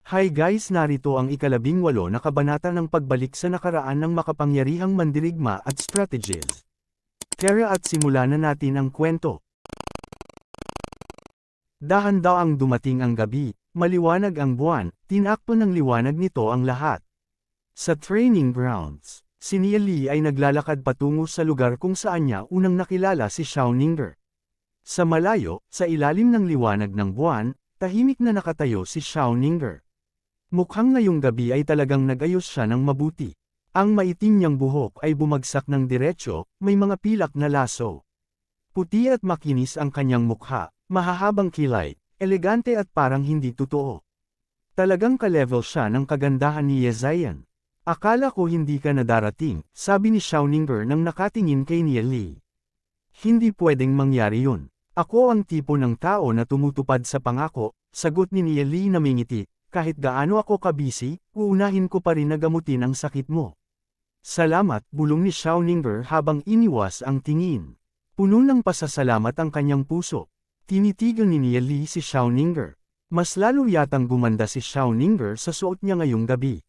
Hi guys, narito ang ika-18 na kabanata ng pagbalik sa nakaraan ng makapangyarihang mandirigma at strategies. Tara at simulan na natin ang kwento. Dahan-daang dumating ang gabi, maliwanag ang buwan, tinakpo ng liwanag nito ang lahat. Sa training grounds, si Nia Li ay naglalakad patungo sa lugar kung saan niya unang nakilala si Xiao Ninger. Sa malayo, sa ilalim ng liwanag ng buwan, tahimik na nakatayo si Xiao Ninger. Mukhang ngayong gabi ay talagang nag-ayos siya ng mabuti. Ang maitim niyang buhok ay bumagsak ng diretsyo, may mga pilak na laso. Puti at makinis ang kanyang mukha, mahahabang kilay, elegante at parang hindi totoo. Talagang ka-level siya ng kagandahan ni Ye Ziyan. Akala ko hindi ka na darating, sabi ni Xiao Ninger nang nakatingin kay Nia Li. Hindi pwedeng mangyari yun. Ako ang tipo ng tao na tumutupad sa pangako, sagot ni Nia Li na mingiti. Kahit gaano ako kabisi, uunahin ko pa rin na gamutin ang sakit mo. Salamat, bulong ni Xiao Ninger habang iniwas ang tingin. Puno ng pasasalamat ang kanyang puso. Tinitigan ni Nia Li si Xiao Ninger. Mas lalo yatang gumanda si Xiao Ninger sa suot niya ngayong gabi.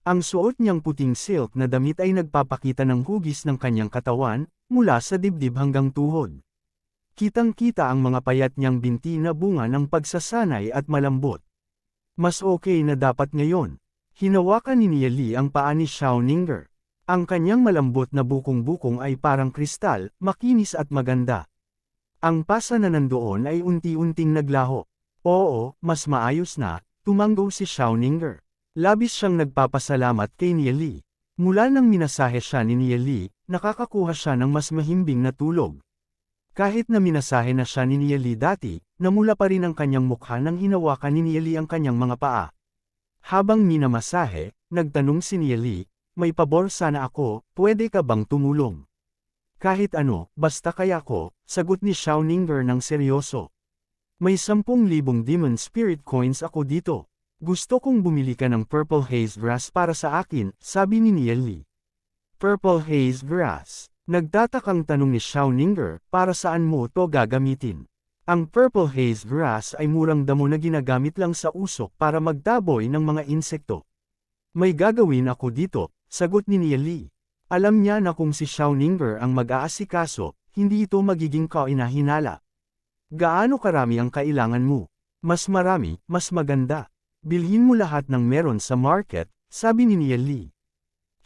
Ang suot niyang puting silk na damit ay nagpapakita ng hugis ng kanyang katawan, mula sa dibdib hanggang tuhod. Kitang-kita ang mga payat niyang binti na bunga ng pagsasanay at malambot. Mas okay na dapat ngayon. Hinawakan ni Nia Li ang paa ni Xiao Ninger. Ang kanyang malambot na bukong-bukong ay parang kristal, makinis at maganda. Ang pasa na nandoon ay unti-unting naglaho. Oo, mas maayos na, tumanggo si Xiao Ninger. Labis siyang nagpapasalamat kay Nia Li. Mula nang minasahe siya ni Nia Li, nakakakuha siya ng mas mahimbing na tulog. Kahit na minasahe na siya ni Nia Li dati, namula pa rin ang kanyang mukha nang hinawakan ni Nia Li ang kanyang mga paa. Habang minamasahe, nagtanong si Nia Li, may pabor sana ako, pwede ka bang tumulong? Kahit ano, basta kaya ko, sagot ni Xiao Ninger ng seryoso. May 10,000 demon spirit coins ako dito. Gusto kong bumili ka ng purple haze grass para sa akin, sabi ni Nia Li. Purple haze grass. Nagtatakang tanong ni Xiao Ninger, para saan mo to gagamitin? Ang purple haze grass ay murang damo na ginagamit lang sa usok para magtaboy ng mga insekto. May gagawin ako dito, sagot ni Nia Li. Alam niya na kung si Xiao Ninger ang mag-aasikaso, hindi ito magiging kainahinala. Gaano karami ang kailangan mo? Mas marami, mas maganda. Bilhin mo lahat ng meron sa market, sabi ni Nia Li.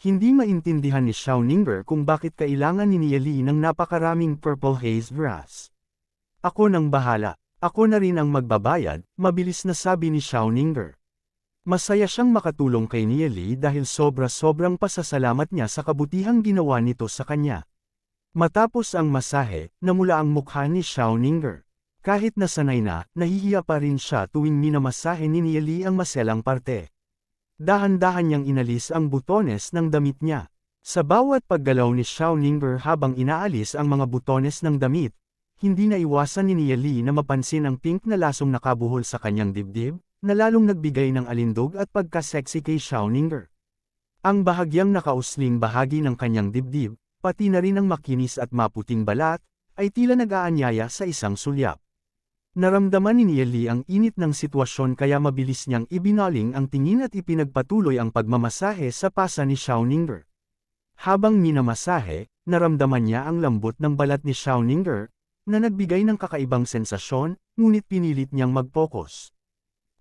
Hindi maintindihan ni Xiao Ninger kung bakit kailangan ni Nia Li ng napakaraming purple haze grass. Ako nang bahala, ako na rin ang magbabayad, mabilis na sabi ni Xiao Ninger. Masaya siyang makatulong kay Nia Li dahil sobra-sobrang pasasalamat niya sa kabutihang ginawa nito sa kanya. Matapos ang masahe, namula ang mukha ni Xiao Ninger. Kahit nasanay na, nahihiya pa rin siya tuwing minamasahe ni Nia Li ang maselang parte. Dahan-dahan niyang inalis ang butones ng damit niya. Sa bawat paggalaw ni Xiao Ninger habang inaalis ang mga butones ng damit, hindi naiwasan ni Nia Li na mapansin ang pink na lasong nakabuhol sa kanyang dibdib, na lalong nagbigay ng alindog at pagka-sexy kay Xiao Ninger. Ang bahagyang nakausling bahagi ng kanyang dibdib, pati na rin ang makinis at maputing balat, ay tila nag-aanyaya sa isang sulyap. Naramdaman ni Nia Li ang init ng sitwasyon kaya mabilis niyang ibinaling ang tingin at ipinagpatuloy ang pagmamasahe sa pasa ni Xiao Ninger. Habang minamasahe, naramdaman niya ang lambot ng balat ni Xiao Ninger, na nagbigay ng kakaibang sensasyon, ngunit pinilit niyang mag-focus.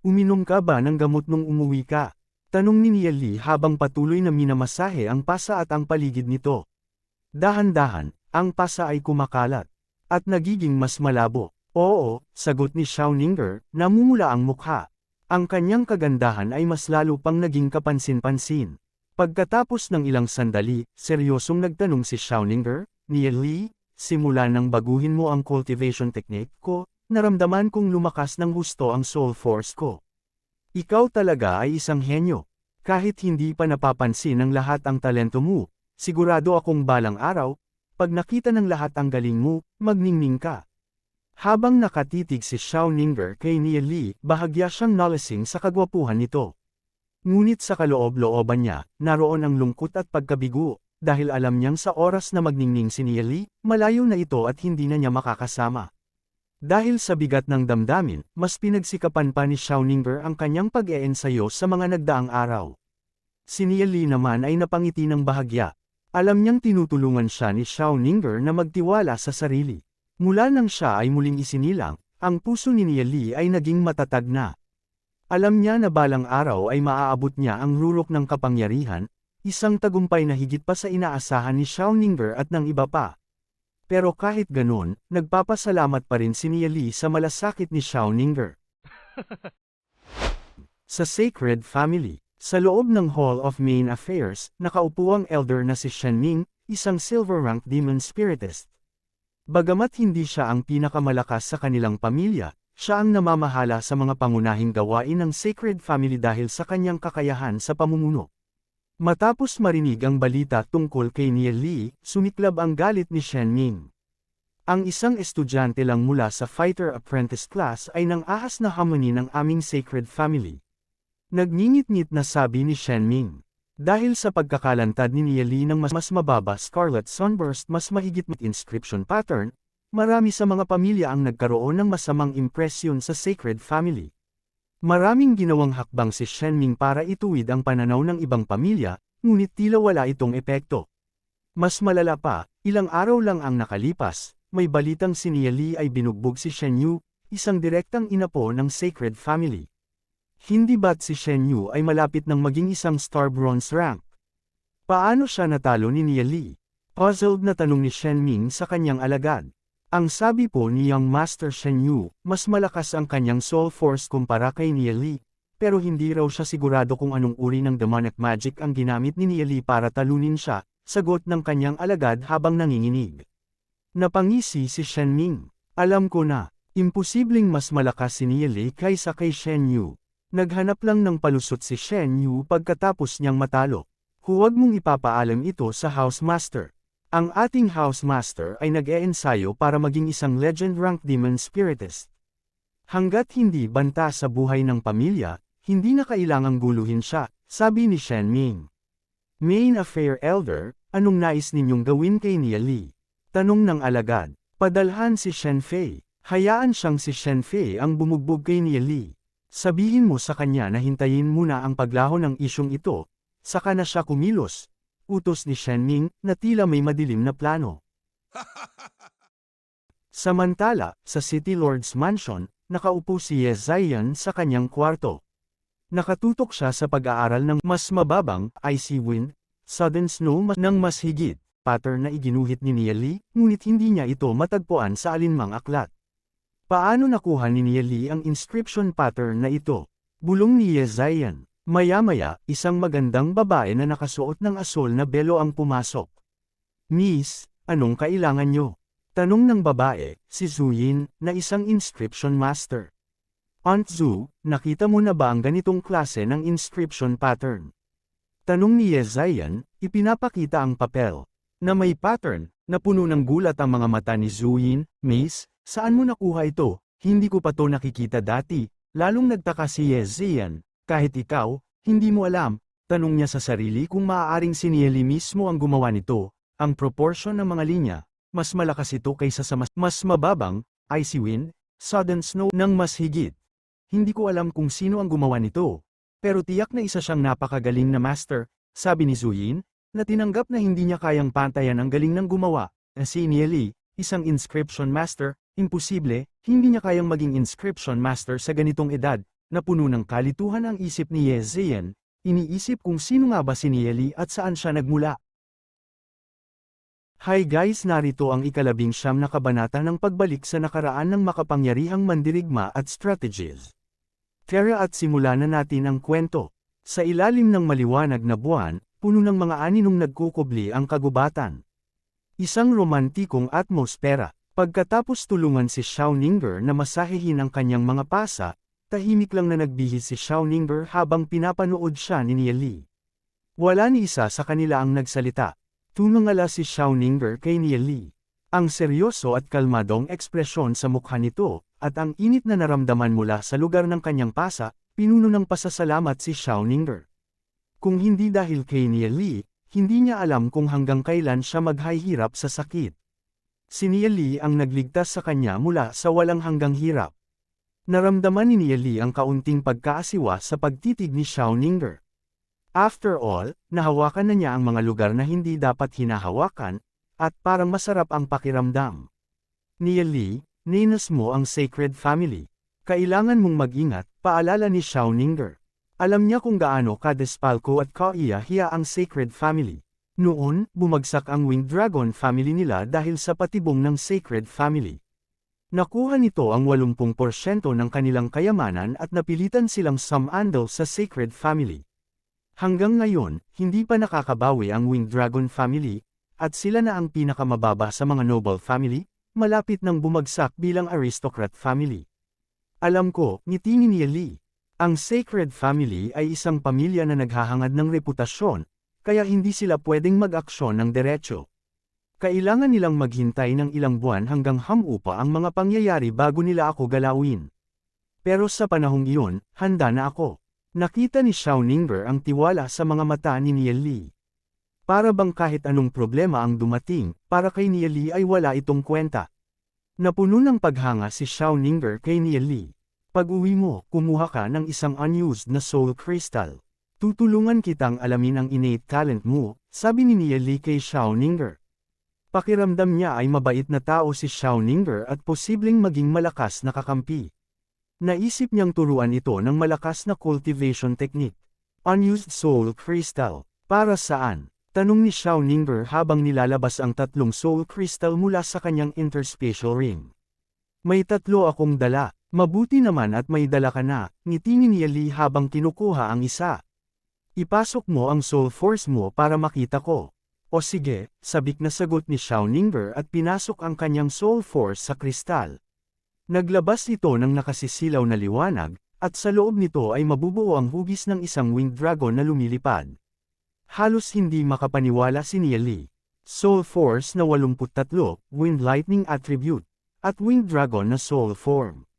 Uminom ka ba ng gamot nung umuwi ka? Tanong ni Nia Li habang patuloy na minamasahe ang pasa at ang paligid nito. Dahan-dahan, ang pasa ay kumakalat, at nagiging mas malabo. Oo, sagot ni Xiao Ninger, namumula ang mukha. Ang kanyang kagandahan ay mas lalo pang naging kapansin-pansin. Pagkatapos ng ilang sandali, seryosong nagtanong si Xiao Ninger, Nia Li, simula nang baguhin mo ang cultivation technique ko, naramdaman kong lumakas ng husto ang soul force ko. Ikaw talaga ay isang henyo. Kahit hindi pa napapansin ng lahat ang talento mo, sigurado akong balang araw, pag nakita ng lahat ang galing mo, magningning ka. Habang nakatitig si Xiao Ninger kay Nia Li, bahagya siyang nalasing sa kagwapuhan nito. Ngunit sa kaloob-looban niya, naroon ang lungkot at pagkabigo, dahil alam niyang sa oras na magningning si Nia Li, malayo na ito at hindi na niya makakasama. Dahil sa bigat ng damdamin, mas pinagsikapan pa ni Xiaoninger ang kanyang pag-eensayo sa mga nagdaang araw. Si Niali naman ay napangiti ng bahagya. Alam niyang tinutulungan siya ni Xiaoninger na magtiwala sa sarili. Mula nang siya ay muling isinilang, ang puso ni Niali ay naging matatag na. Alam niya na balang araw ay maaabot niya ang rurok ng kapangyarihan, isang tagumpay na higit pa sa inaasahan ni Xiaoninger at ng iba pa. Pero kahit ganon, nagpapasalamat pa rin si Niali sa malasakit ni Xiaoninger. Sa Sacred Family, sa loob ng Hall of Main Affairs, nakaupo ang elder na si Shen Ming, isang silver-rank demon spiritist. Bagamat hindi siya ang pinakamalakas sa kanilang pamilya, siya ang namamahala sa mga pangunahing gawain ng Sacred Family dahil sa kanyang kakayahan sa pamumuno. Matapos marinig ang balita tungkol kay Niali, sumiklab ang galit ni Shen Ming. Ang isang estudyante lang mula sa Fighter Apprentice class ay nang ahas na harmony ng aming Sacred Family. Nagngingit-ngit na sabi ni Shen Ming. Dahil sa pagkakalantad ni Niali ng mas mababa Scarlet Sunburst mas mahigit na inscription pattern, marami sa mga pamilya ang nagkaroon ng masamang impresyon sa Sacred Family. Maraming ginawang hakbang si Shen Ming para ituwid ang pananaw ng ibang pamilya, ngunit tila wala itong epekto. Mas malala pa, ilang araw lang ang nakalipas, may balitang si Niali ay binugbog si Shen Yu, isang direktang inapo ng Sacred Family. Hindi ba't si Shen Yu ay malapit ng maging isang Star Bronze rank? Paano siya natalo ni Niali? Puzzled na tanong ni Shen Ming sa kanyang alagad. Ang sabi po ni Young Master Shen Yu, mas malakas ang kanyang soul force kumpara kay Niali, pero hindi raw siya sigurado kung anong uri ng demonic magic ang ginamit ni Niali para talunin siya, sagot ng kanyang alagad habang nanginginig. Napangisi si Shen Ming. Alam ko na, imposibleng mas malakas si Niali kaysa kay Shen Yu. Naghanap lang ng palusot si Shen Yu pagkatapos niyang matalo. Huwag mong ipapaalam ito sa Housemaster. Ang ating Housemaster ay nag-eensayo para maging isang legend-rank demon spiritist. Hanggat hindi banta sa buhay ng pamilya, hindi na kailangang guluhin siya, sabi ni Shen Ming. Main Affair Elder, anong nais ninyong gawin kay Niali? Tanong ng alagad. Padalhan si Shen Fei. Hayaan siyang si Shen Fei ang bumugbog kay Niali. Sabihin mo sa kanya na hintayin muna ang paglaho ng isyong ito, saka na siya kumilos. Utos ni Shen Ming na tila may madilim na plano. Samantala, sa City Lord's Mansion, nakaupo si Ye Ziyan sa kanyang kwarto. Nakatutok siya sa pag-aaral ng mas mababang, icy wind, sudden snow ng mas higit, pattern na iginuhit ni Niali, ngunit hindi niya ito matagpuan sa alinmang aklat. Paano nakuha ni Niali ang inscription pattern na ito? Bulong ni Ye Ziyan. Maya-maya, isang magandang babae na nakasuot ng asol na belo ang pumasok. Miss, anong kailangan nyo? Tanong ng babae, si Zuyin, na isang inscription master. Aunt Zhu, nakita mo na ba ang ganitong klase ng inscription pattern? Tanong ni Ye Ziyan, ipinapakita ang papel. Na may pattern, na puno ng gulat ang mga mata ni Zuyin. Miss, saan mo nakuha ito? Hindi ko pa to nakikita dati, lalong nagtaka si Ye Ziyan. Kahit ikaw, hindi mo alam, tanong niya sa sarili kung maaaring si Niali mismo ang gumawa nito, ang proportion ng mga linya, mas malakas ito kaysa sa mas mababang, icy wind, sudden snow ng mas higit. Hindi ko alam kung sino ang gumawa nito, pero tiyak na isa siyang napakagaling na master, sabi ni Zuyin, na tinanggap na hindi niya kayang pantayan ang galing ng gumawa, si Niali, isang inscription master, imposible, hindi niya kayang maging inscription master sa ganitong edad. Na puno ng kalituhan ang isip ni Ye Ziyan, iniisip kung sino nga ba si Niali at saan siya nagmula. Hi guys, narito ang ika-19 na kabanata ng pagbalik sa nakaraan ng makapangyarihang mandirigma at strategies. Tara at simulan na natin ang kwento. Sa ilalim ng maliwanag na buwan, puno ng mga aninong nagkukubli ang kagubatan. Isang romantikong atmosfera. Pagkatapos tulungan si Xiaoninger na masahihin ang kanyang mga pasa, tahimik lang na nagbihis si Xiaoninger habang pinapanood siya ni Niali. Wala ni isa sa kanila ang nagsalita. Tumangala si Xiaoninger kay Niali. Ang seryoso at kalmadong ekspresyon sa mukha nito, at ang init na naramdaman mula sa lugar ng kanyang pasa, pinuno ng pasasalamat si Xiaoninger. Kung hindi dahil kay Niali, hindi niya alam kung hanggang kailan siya maghihirap sa sakit. Si Nia Li ang nagligtas sa kanya mula sa walang hanggang hirap. Naramdaman ni Nia Li ang kaunting pagkaasiwa sa pagtitig ni Xiao Ninger. After all, nahawakan na niya ang mga lugar na hindi dapat hinahawakan, at parang masarap ang pakiramdam. Nia Li, ninas mo ang Sacred Family. Kailangan mong mag-ingat, paalala ni Xiao Ninger. Alam niya kung gaano kadespalko at kaiya-hiya ang Sacred Family. Noon, bumagsak ang Winged Dragon family nila dahil sa patibong ng Sacred Family. Nakuha nito ang 80% ng kanilang kayamanan at napilitan silang sumandal sa Sacred Family. Hanggang ngayon, hindi pa nakakabawi ang Winged Dragon family, at sila na ang pinakamababa sa mga noble family, malapit nang bumagsak bilang aristocrat family. Alam ko, ngiti ni Nia Li. Ang Sacred Family ay isang pamilya na naghahangad ng reputasyon, kaya hindi sila pwedeng mag-aksyon ng diretso. Kailangan nilang maghintay ng ilang buwan hanggang hamupa ang mga pangyayari bago nila ako galawin. Pero sa panahong iyon, handa na ako. Nakita ni Xiao Ninger ang tiwala sa mga mata ni Nia Li. Para bang kahit anong problema ang dumating, para kay Nia Li ay wala itong kwenta. Napuno ng paghanga si Xiao Ninger kay Nia Li. Pag-uwi mo, kumuha ka ng isang unused na soul crystal. Tutulungan kitang alamin ang innate talent mo, sabi ni Nia Li kay Xiao Ninger. Pakiramdam niya ay mabait na tao si Xiao Ninger at posibleng maging malakas na kakampi. Naisip niyang turuan ito ng malakas na cultivation technique. Unused soul crystal. Para saan? Tanong ni Xiao Ninger habang nilalabas ang 3 soul crystal mula sa kanyang interspatial ring. May 3 akong dala. Mabuti naman at may dala ka na, ngiti ni Nia Li habang kinukuha ang isa. Ipasok mo ang soul force mo para makita ko. O sige, sabik na sagot ni Xiao Ninger at pinasok ang kanyang soul force sa kristal. Naglabas ito ng nakasisilaw na liwanag, at sa loob nito ay mabubuo ang hugis ng isang winged dragon na lumilipad. Halos hindi makapaniwala si Nia Li. Soul Force na 83, Wind Lightning Attribute, at Winged Dragon na Soul Form.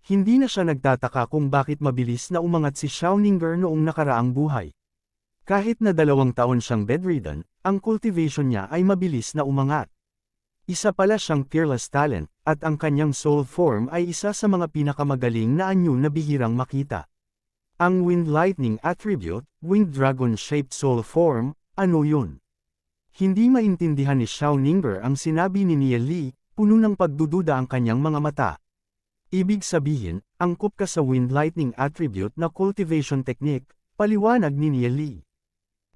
Hindi na siya nagtataka kung bakit mabilis na umangat si Xiao Ninger noong nakaraang buhay. Kahit na 2 taon siyang bedridden, ang cultivation niya ay mabilis na umangat. Isa pala siyang fearless talent, at ang kanyang soul form ay isa sa mga pinakamagaling na anyo na bihirang makita. Ang Wind Lightning Attribute, Winged Dragon-shaped soul form, ano yun? Hindi maintindihan ni Xiao Ninger ang sinabi ni Nia Li, puno ng pagdududa ang kanyang mga mata. Ibig sabihin, angkop ka sa Wind Lightning Attribute na cultivation technique, paliwanag ni Nia Li.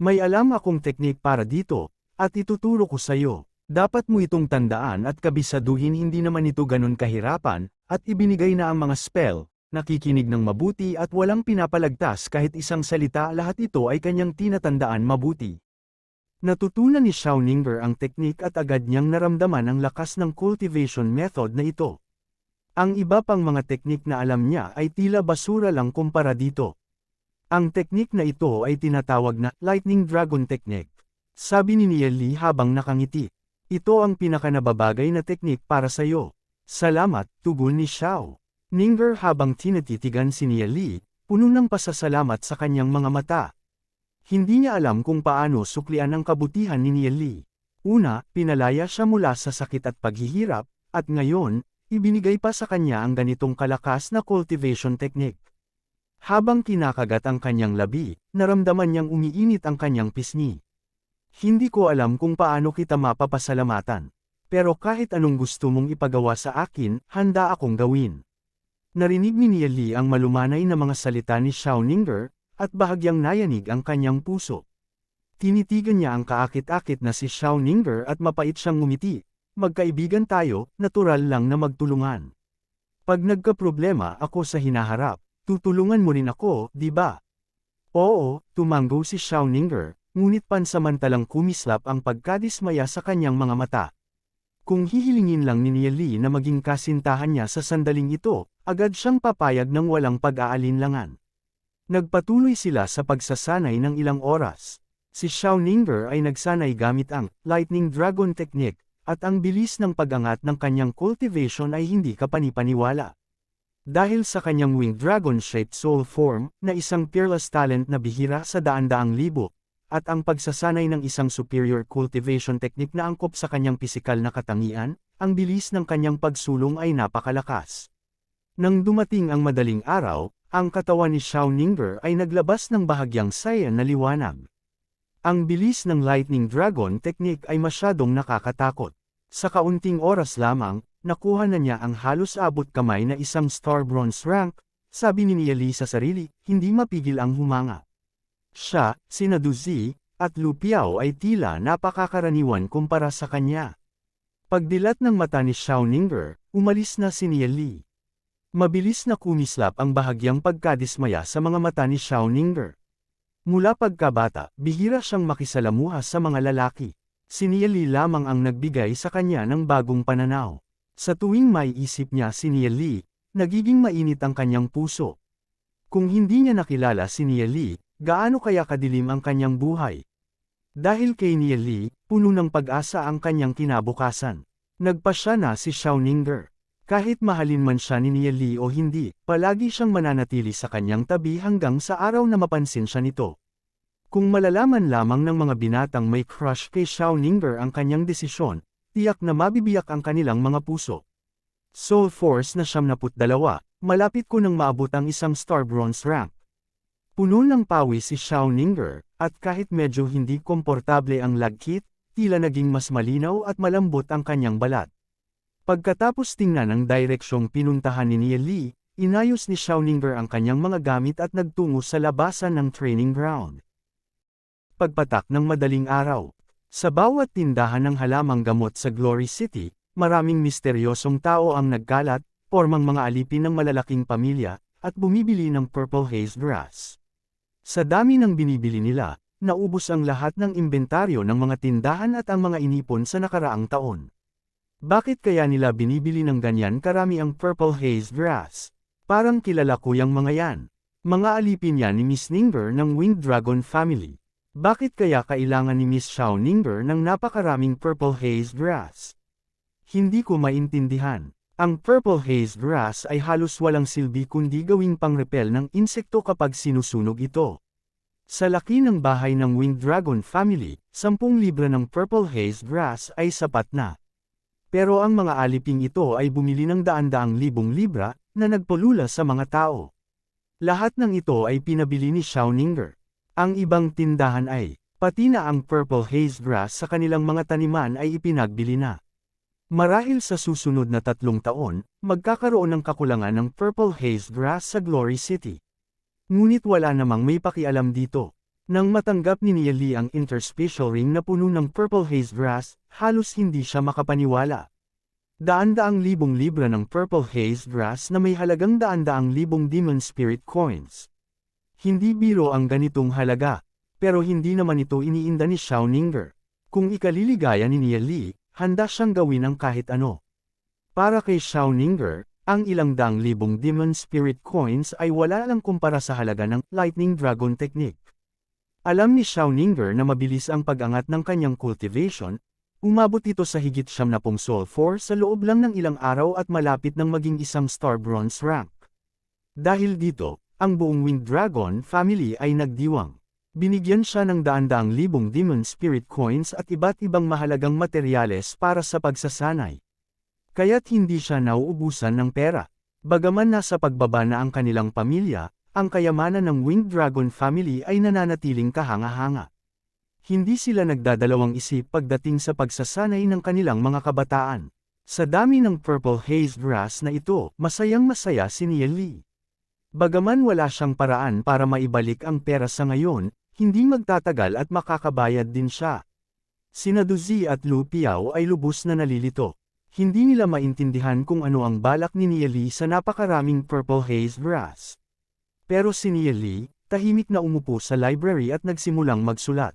May alam akong technique para dito, at ituturo ko sa iyo. Dapat mo itong tandaan at kabisaduhin, hindi naman ito ganun kahirapan, at ibinigay na ang mga spell, nakikinig ng mabuti at walang pinapalagtas kahit isang salita, lahat ito ay kanyang tinatandaan mabuti. Natutunan ni Xiao Ninger ang teknik at agad niyang naramdaman ang lakas ng cultivation method na ito. Ang iba pang mga teknik na alam niya ay tila basura lang kumpara dito. Ang teknik na ito ay tinatawag na Lightning Dragon Technique. Sabi ni Nia Li habang nakangiti. Ito ang pinakanababagay na teknik para sa iyo. Salamat, tugon ni Xiao Ninger habang tinatitigan si Nia Li, puno ng pasasalamat sa kanyang mga mata. Hindi niya alam kung paano suklian ang kabutihan ni Nia Li. Una, pinalaya siya mula sa sakit at paghihirap, at ngayon, ibinigay pa sa kanya ang ganitong kalakas na cultivation technique. Habang kinakagat ang kanyang labi, naramdaman niyang umiinit ang kanyang pisngi. Hindi ko alam kung paano kita mapapasalamatan. Pero kahit anong gusto mong ipagawa sa akin, handa akong gawin. Narinig ni Nia Li ang malumanay na mga salita ni Xiao Ninger, at bahagyang nayanig ang kanyang puso. Tinitigan niya ang kaakit-akit na si Xiao Ninger at mapait siyang ngumiti. Magkaibigan tayo, natural lang na magtulungan. Pag nagkaproblema ako sa hinaharap, tutulungan mo rin ako, di ba? Oo, tumanggo si Xiao Ninger. Ngunit pansamantalang kumislap ang pagkadismaya sa kanyang mga mata. Kung hihilingin lang ni Nia Li na maging kasintahan niya sa sandaling ito, agad siyang papayag ng walang pag-aalinlangan. Nagpatuloy sila sa pagsasanay ng ilang oras. Si Xiao Ninger ay nagsanay gamit ang Lightning Dragon Technique, at ang bilis ng pag-angat ng kanyang cultivation ay hindi kapanipaniwala. Dahil sa kanyang Winged Dragon-shaped soul form, na isang fearless talent na bihira sa daan-daang libo, at ang pagsasanay ng isang superior cultivation technique na angkop sa kanyang pisikal na katangian, ang bilis ng kanyang pagsulong ay napakalakas. Nang dumating ang madaling araw, ang katawan ni Xiao Ningber ay naglabas ng bahagyang cyan na liwanag. Ang bilis ng Lightning Dragon technique ay masyadong nakakatakot. Sa kaunting oras lamang, nakuha na niya ang halos abot kamay na isang Star Bronze rank, sabi ni Niali sa sarili, hindi mapigil ang humanga. Siya, sina Du Zi, at Lu Piao ay tila napakakaraniwan kumpara sa kanya. Pagdilat ng mata ni Xiao Ningber, umalis na si Niali. Mabilis na kumislap ang bahagyang pagkadismaya sa mga mata ni Xiao Ningber. Mula pagkabata, bihira siyang makisalamuha sa mga lalaki. Si Niali lamang ang nagbigay sa kanya ng bagong pananaw. Sa tuwing may isip niya si Niali, nagiging mainit ang kanyang puso. Kung hindi niya nakilala si Niali, gaano kaya kadilim ang kanyang buhay? Dahil kay Niali, puno ng pag-asa ang kanyang kinabukasan. Nagpasya na si Xiao Ningber. Kahit mahalin man siya ni Niali o hindi, palagi siyang mananatili sa kanyang tabi hanggang sa araw na mapansin siya nito. Kung malalaman lamang ng mga binatang may crush kay Xiao Ningber ang kanyang desisyon, tiyak na mabibiyak ang kanilang mga puso. Soul Force na 72, malapit ko nang maabot ang isang Star Bronze rank. Puno ng pawis si Xiao Ningber, at kahit medyo hindi komportable ang lagkit, tila naging mas malinaw at malambot ang kanyang balat. Pagkatapos tingnan ang direksyong pinuntahan ni Niali, inayos ni Xiao Ningber ang kanyang mga gamit at nagtungo sa labasan ng training ground. Pagpatak ng madaling araw. Sa bawat tindahan ng halamang gamot sa Glory City, maraming misteryosong tao ang nagkalat, formang mga alipin ng malalaking pamilya, at bumibili ng purple haze grass. Sa dami ng binibili nila, naubos ang lahat ng inventaryo ng mga tindahan at ang mga inipon sa nakaraang taon. Bakit kaya nila binibili ng ganyan karami ang purple haze grass? Parang kilala ko yang mga yan. Mga alipin yan ni Miss Ningber ng Winged Dragon family. Bakit kaya kailangan ni Miss Xiao Ningber ng napakaraming purple haze grass? Hindi ko maintindihan. Ang purple haze grass ay halos walang silbi kundi gawing pangrepel ng insekto kapag sinusunog ito. Sa laki ng bahay ng Winged Dragon family, 10 libra ng purple haze grass ay sapat na. Pero ang mga aliping ito ay bumili ng daan-daang libong libra, na nagpulula sa mga tao. Lahat ng ito ay pinabili ni Xiao Ningber. Ang ibang tindahan ay, pati na ang purple haze grass sa kanilang mga taniman ay ipinagbili na. Marahil sa susunod na 3 taon, magkakaroon ng kakulangan ng purple haze grass sa Glory City. Ngunit wala namang may pakialam dito. Nang matanggap ni Niali ang interspecial ring na puno ng purple haze grass, halos hindi siya makapaniwala. Daan-daang libong libra ng purple haze grass na may halagang daan-daang libong demon spirit coins. Hindi biro ang ganitong halaga, pero hindi naman ito iniinda ni Xiao Ningber. Kung ikaliligaya ni Niali, handa siyang gawin ang kahit ano. Para kay Xiao Ningber, ang ilang daang libong demon spirit coins ay wala lang kumpara sa halaga ng Lightning Dragon technique. Alam ni Xiao Ningber na mabilis ang pag-angat ng kanyang cultivation, umabot ito sa higit 70 Soul Force sa loob lang ng ilang araw at malapit ng maging isang Star Bronze rank. Dahil dito, ang buong Winged Dragon family ay nagdiwang. Binigyan siya ng daan-daang libong demon spirit coins at iba't ibang mahalagang materyales para sa pagsasanay. Kaya't hindi siya nauubusan ng pera. Bagaman nasa pagbaba na ang kanilang pamilya, ang kayamanan ng Winged Dragon family ay nananatiling kahanga-hanga. Hindi sila nagdadalawang isip pagdating sa pagsasanay ng kanilang mga kabataan. Sa dami ng purple haze grass na ito, masayang-masaya si Niali. Bagaman wala siyang paraan para maibalik ang pera sa ngayon, hindi magtatagal at makakabayad din siya. Sina Du Zi at Lu Piao ay lubos na nalilito. Hindi nila maintindihan kung ano ang balak ni Niali sa napakaraming purple haze grass. Pero si Niali, tahimik na umupo sa library at nagsimulang magsulat.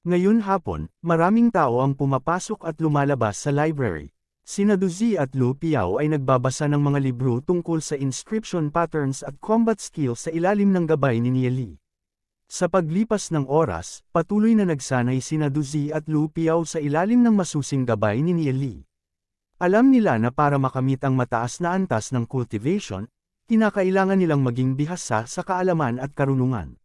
Ngayon hapon, maraming tao ang pumapasok at lumalabas sa library. Sina Du Zi at Lu Piao ay nagbabasa ng mga libro tungkol sa inscription patterns at combat skills sa ilalim ng gabay ni Niali. Sa paglipas ng oras, patuloy na nagsanay sina Du Zi at Lu Piao sa ilalim ng masusing gabay ni Niali. Alam nila na para makamit ang mataas na antas ng cultivation, kinakailangan nilang maging bihasa sa kaalaman at karunungan.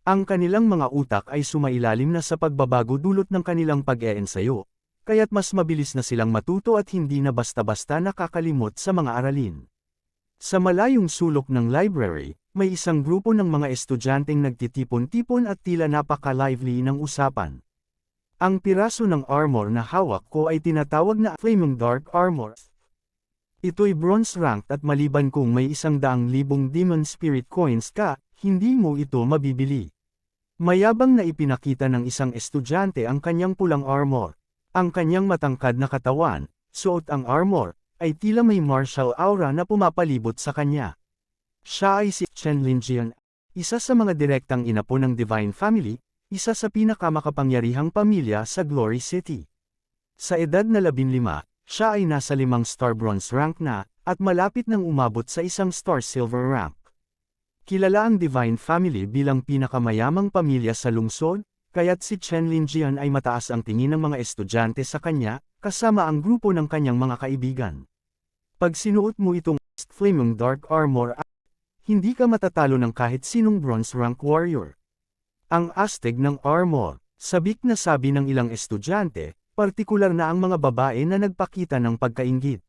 Ang kanilang mga utak ay sumailalim na sa pagbabago dulot ng kanilang pag-eensayo, kaya't mas mabilis na silang matuto at hindi na basta-basta nakakalimot sa mga aralin. Sa malayong sulok ng library, may isang grupo ng mga estudyanteng nagtitipon-tipon at tila napaka-lively ng usapan. Ang piraso ng armor na hawak ko ay tinatawag na Flaming Dark Armor. Ito'y bronze ranked at maliban kung may 100,000 Demon Spirit Coins ka, hindi mo ito mabibili. Mayabang na ipinakita ng isang estudyante ang kanyang pulang armor. Ang kanyang matangkad na katawan, suot ang armor, ay tila may martial aura na pumapalibot sa kanya. Siya ay si Chen Linjian, isa sa mga direktang inapo ng Divine Family, isa sa pinakamakapangyarihang pamilya sa Glory City. Sa edad na 15, siya ay nasa 5-star bronze rank na, at malapit nang umabot sa 1-star silver rank. Kilala ang Divine Family bilang pinakamayamang pamilya sa lungsod, kaya't si Chen Linjian ay mataas ang tingin ng mga estudyante sa kanya, kasama ang grupo ng kanyang mga kaibigan. Pag sinuot mo itong Flaming Dark Armor, hindi ka matatalo ng kahit sinong bronze rank warrior. Ang astig ng armor, sabik na sabi ng ilang estudyante, partikular na ang mga babae na nagpakita ng pagkainggit.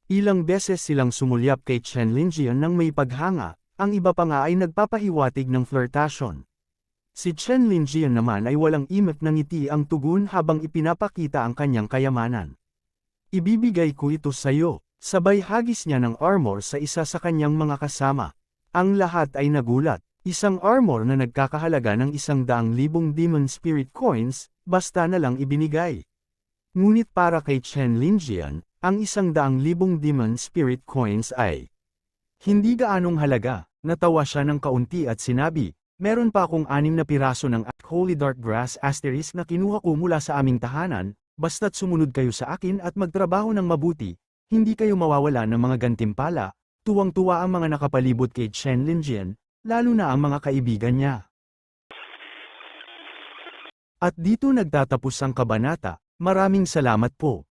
Ilang beses silang sumulyap kay Chen Linjian nang may paghanga, ang iba pa nga ay nagpapahiwatig ng flirtation. Si Chen Linjian naman ay walang imik na ngiti ang tugon habang ipinapakita ang kanyang kayamanan. Ibibigay ko ito sa iyo, sabay hagis niya ng armor sa isa sa kanyang mga kasama. Ang lahat ay nagulat, isang armor na nagkakahalaga ng 100,000 Demon Spirit Coins, basta na lang ibinigay. Ngunit para kay Chen Linjian, ang 100,000 Demon Spirit Coins ay hindi gaanong halaga. Natawa siya ng kaunti at sinabi, meron pa akong 6 na piraso ng Holy Dark Grass Asterisk na kinuha ko mula sa aming tahanan, basta't sumunod kayo sa akin at magtrabaho ng mabuti, hindi kayo mawawala ng mga gantimpala. Tuwang-tuwa ang mga nakapalibot kay Chen Linjian, lalo na ang mga kaibigan niya. At dito nagtatapos ang kabanata. Maraming salamat po.